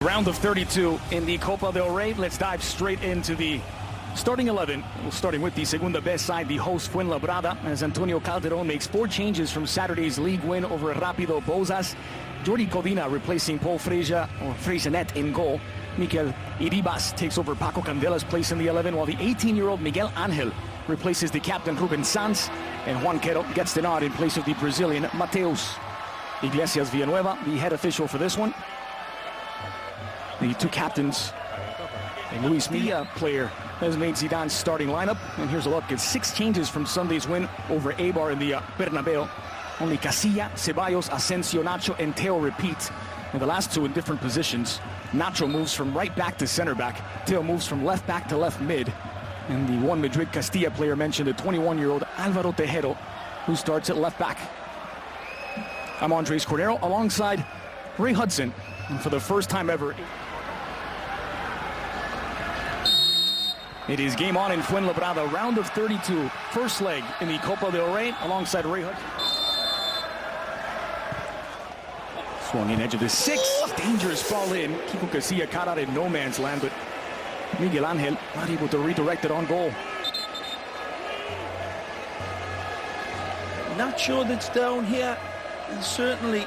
Round of 32 in the Copa del Rey. Let's dive straight into the starting 11. We're starting with the Segunda Best side, the host Fuenlabrada, as Antonio Calderon makes 4 changes from Saturday's league win over Rápido Bouzas. Jordi Codina replacing Paul Freixenet in goal. Mikel Iribas takes over Paco Candela's place in the 11, while the 18-year-old Miguel Angel replaces the captain Ruben Sanz, and Juan Quero gets the nod in place of the Brazilian Mateus. Iglesias Villanueva, the head official for this one. The 2 captains, and Luis Milla, player, has made Zidane's starting lineup. And here's a look at 6 changes from Sunday's win over Eibar in the Bernabeu. Only Casilla, Ceballos, Asensio, Nacho, and Teo repeat. And the last 2 in different positions. Nacho moves from right back to center back. Teo moves from left back to left mid. And the one Madrid Castilla player mentioned, the 21-year-old Álvaro Tejero, who starts at left back. I'm Andres Cordero alongside Ray Hudson. And for the first time ever, it is game on in Fuenlabrada, round of 32, first leg in the Copa del Rey, alongside Ray Hudson. Swung in edge of the 6, dangerous ball in. Kiko Casilla caught out in no man's land, but Miguel Angel not able to redirect it on goal. Not sure that's down here, and certainly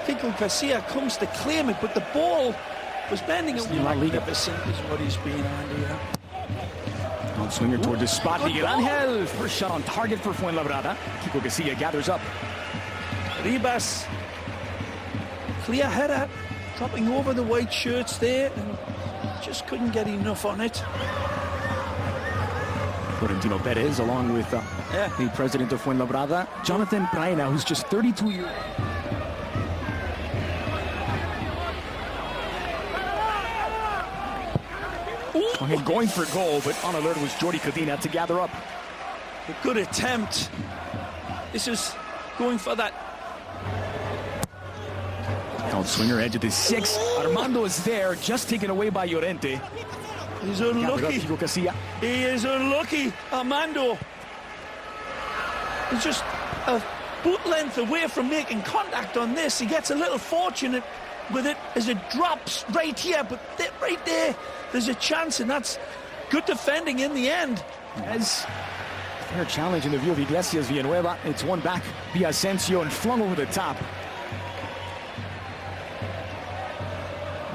Kiko Casilla comes to claim it, but the ball was bending it. Magnificent is what he's been on here. On swinger toward the spot, Miguel Angel. First shot on target for Fuenlabrada. Kiko Casilla gathers up. Ribas, clear header, dropping over the white shirts there, and just couldn't get enough on it. Florentino Perez, along with the president of Fuenlabrada, Jonathan Praena, who's just 32 years old. Going for goal, but on alert was Jordi Codina to gather up. A good attempt. This is going for that. Held swinger edge of the 6. Armando is there, just taken away by Llorente. He's unlucky. He is unlucky, Armando. He's just a boot length away from making contact on this. He gets a little fortunate with it as it drops right here, but right there, there's a chance, and that's good defending in the end. As fair challenge in the view of Iglesias Villanueva. It's won back via Asensio and flung over the top.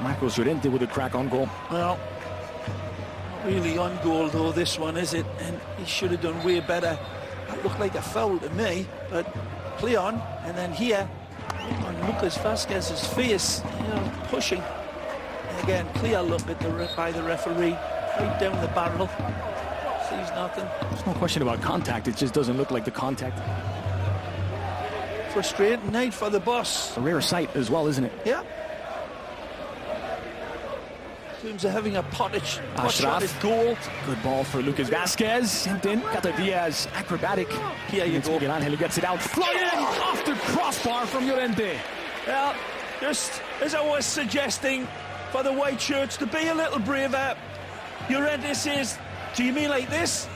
Marcos Llorente with a crack on goal. Well, not really on goal though, this one, is it? And he should have done way better. That looked like a foul to me, but play on, and then here on Lucas Vázquez's face, pushing. And again, clear look at by the referee, right down the barrel. Sees nothing. There's no question about contact. It just doesn't look like the contact. Frustrating night for the boss. A rare sight as well, isn't it? Yeah. In terms of having a potted goal. Good ball for Lucas Vázquez. Sent in. Got the Diaz acrobatic. Here you go. Miguel Angel gets it out. Flung in off the crossbar from Llorente. Well, just as I was suggesting for the white shirts to be a little braver, Llorente says, do you mean like this?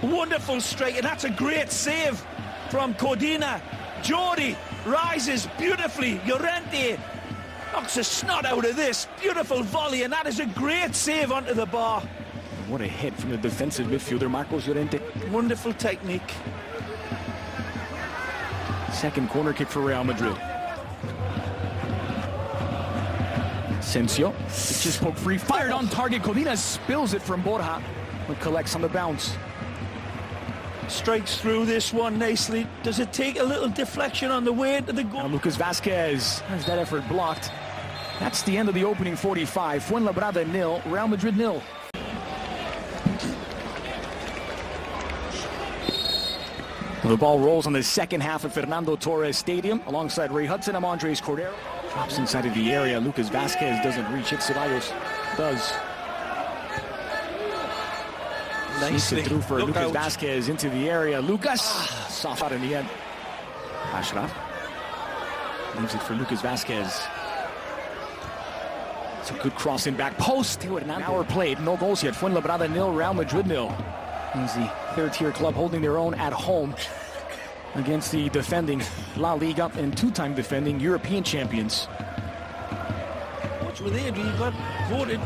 Wonderful strike, and that's a great save from Codina. Jordi rises beautifully. Llorente knocks a snot out of this. Beautiful volley, and that is a great save onto the bar. What a hit from the defensive midfielder, Marcos Llorente. Wonderful technique. Second corner kick for Real Madrid. Asensio, it just poked free, fired on target. Codina spills it from Borja, but collects on the bounce. Strikes through this one nicely. Does it take a little deflection on the way to the goal? Now Lucas Vázquez has that effort blocked. That's the end of the opening 45. Fuenlabrada 0, Real Madrid 0. The ball rolls on the second half of Fernando Torres Stadium. Alongside Ray Hudson, I'm Andres Cordero. Drops inside of the area. Lucas Vázquez doesn't reach it. Ceballos does. Nicely through for Lucas Vázquez into the area. Lucas soft out in the end. Ashraf leaves it for Lucas Vázquez. It's a good cross in back post. An hour played, no goals yet. Fuenlabrada 0, Real Madrid 0. He's the third-tier club holding their own at home against the defending La Liga and 2-time defending European champions. with Adrian. He got voted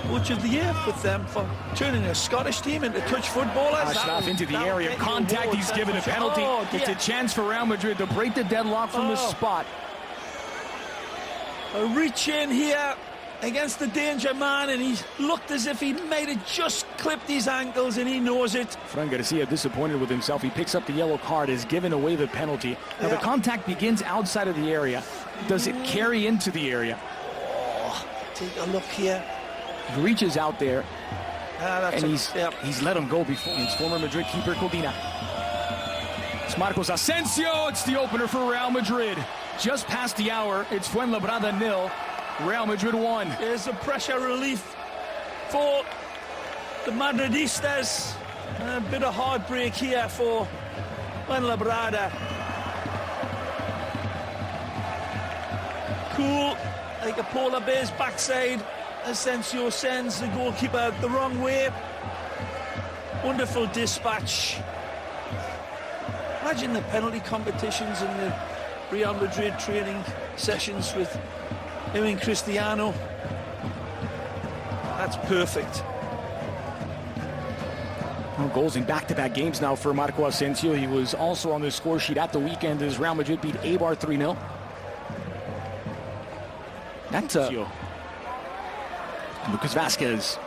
Coach of the Year with them for turning a Scottish team into touch footballers. Ashraf into the area. Contact, he's given a penalty. It's a chance for Real Madrid to break the deadlock from the spot. A reach in here against the danger man, and he looked as if he might have just clipped his ankles, and he knows it. Fran Garcia disappointed with himself. He picks up the yellow card, has given away the penalty. Now the contact begins outside of the area. Does it carry into the area? Oh, take a look here. He reaches out there, and he's let him go before. It's former Madrid keeper Codina. It's Marcos Asensio. It's the opener for Real Madrid. Just past the hour, it's Fuenlabrada 0. Real Madrid 1. There's a pressure relief for the Madridistas. A bit of heartbreak here for Fuenlabrada. Cool, like a polar bear's backside. Asensio sends the goalkeeper the wrong way. Wonderful dispatch. Imagine the penalty competitions in the Real Madrid training sessions with him and Cristiano. That's perfect. Well, goals in back-to-back games now for Marco Asensio. He was also on the score sheet at the weekend as Real Madrid beat Eibar 3-0. That's Lucas Vazquez.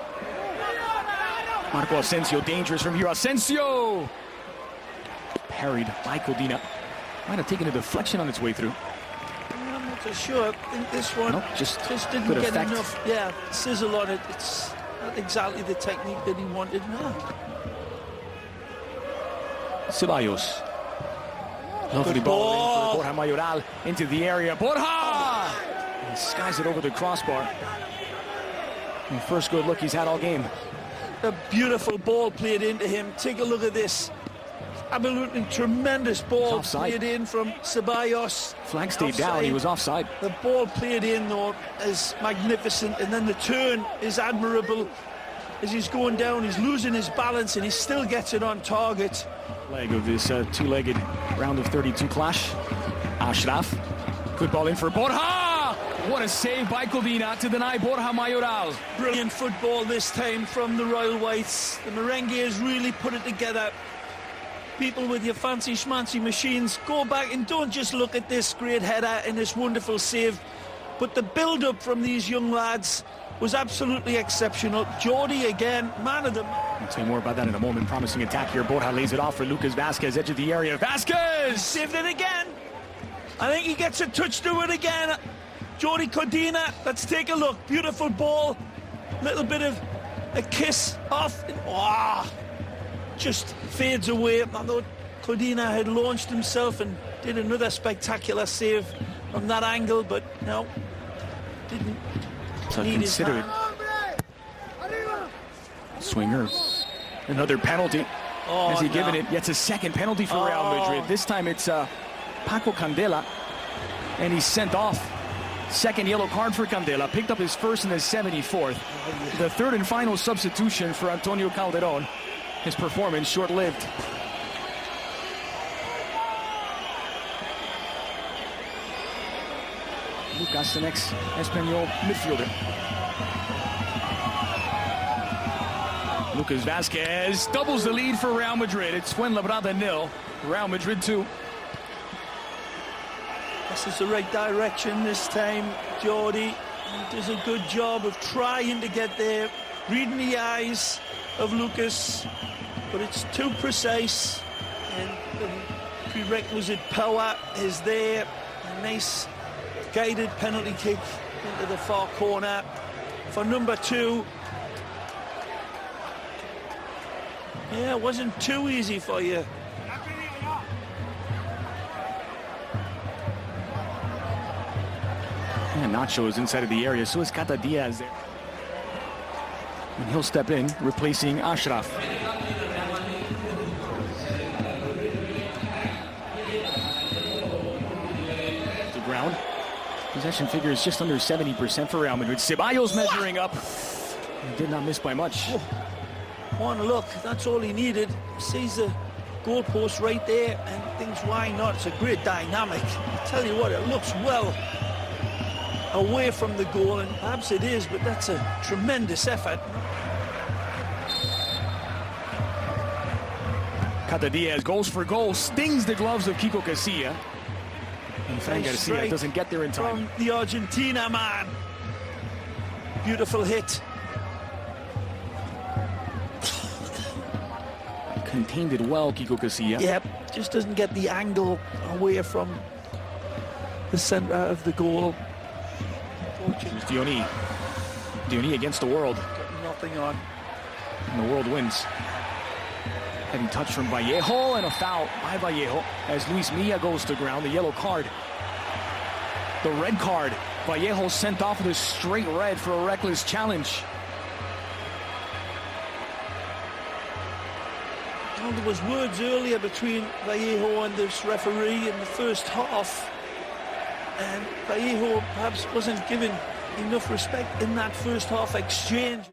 Marco Asensio, dangerous from here. Asensio! Parried by Codina. Might have taken a deflection on its way through. I'm not so sure. I think this one just didn't get enough sizzle on it. It's not exactly the technique that he wanted. No. Ceballos. Lovely ball in for Borja Mayoral into the area. Borja! He skies it over the crossbar. And first good look he's had all game. A beautiful ball played into him. Take a look at this. Absolutely tremendous ball played in from Ceballos. Flag stayed down, he was offside. The ball played in, though, is magnificent, and then the turn is admirable. As he's going down, he's losing his balance, and he still gets it on target. Leg of this two-legged round of 32 clash. Ashraf. Good ball in for Borja! What a save by Codina to deny Borja Mayoral. Brilliant football this time from the Royal Whites. The Merengues really put it together. People with your fancy schmancy machines, go back and don't just look at this great header and this wonderful save, but the build-up from these young lads was absolutely exceptional. Jordi again, man of the... I'll tell you more about that in a moment. Promising attack here. Borja lays it off for Lucas Vazquez, edge of the area. Vazquez! Saved it again. I think he gets a touch to it again. Jordi Codina, let's take a look. Beautiful ball. Little bit of a kiss off. Just fades away. I thought Codina had launched himself and did another spectacular save from that angle, but no, didn't need his hand. Swinger. Another penalty. Has he given it? It's a second penalty for Real Madrid. This time it's Paco Candela, and he's sent off. Second yellow card for Candela. Picked up his first in the 74th. The third and final substitution for Antonio Calderon. His performance short-lived. Lucas, the next Espanyol midfielder. Lucas Vazquez doubles the lead for Real Madrid. It's Fuenlabrada 0, Real Madrid 2. This is the right direction this time. Jordi does a good job of trying to get there, reading the eyes of Lucas, but it's too precise, and the prerequisite power is there. A nice guided penalty kick into the far corner for number 2. Yeah, it wasn't too easy for you. And Nacho is inside of the area, so is Cata Diaz there. And he'll step in, replacing Ashraf. The ground. Possession figure is just under 70% for Real Madrid. Ceballos measuring up. He did not miss by much. One look, that's all he needed. Sees the goalpost right there and thinks, why not? It's a great dynamic. I tell you what, it looks well. away from the goal, and perhaps it is, but that's a tremendous effort. Cata Diaz goes for goal, stings the gloves of Kiko Casilla. And Fran Garcia doesn't get there in time. From the Argentina man. Beautiful hit. Contained it well, Kiko Casilla. Yep, just doesn't get the angle away from the centre of the goal. Here's Diony. Diony against the world. Got nothing on. And the world wins. Heavy touch from Vallejo and a foul by Vallejo as Luis Milla goes to ground. The yellow card. The red card. Vallejo sent off with a straight red for a reckless challenge. Well, there was words earlier between Vallejo and this referee in the first half, and Vallejo perhaps wasn't given enough respect in that first half exchange.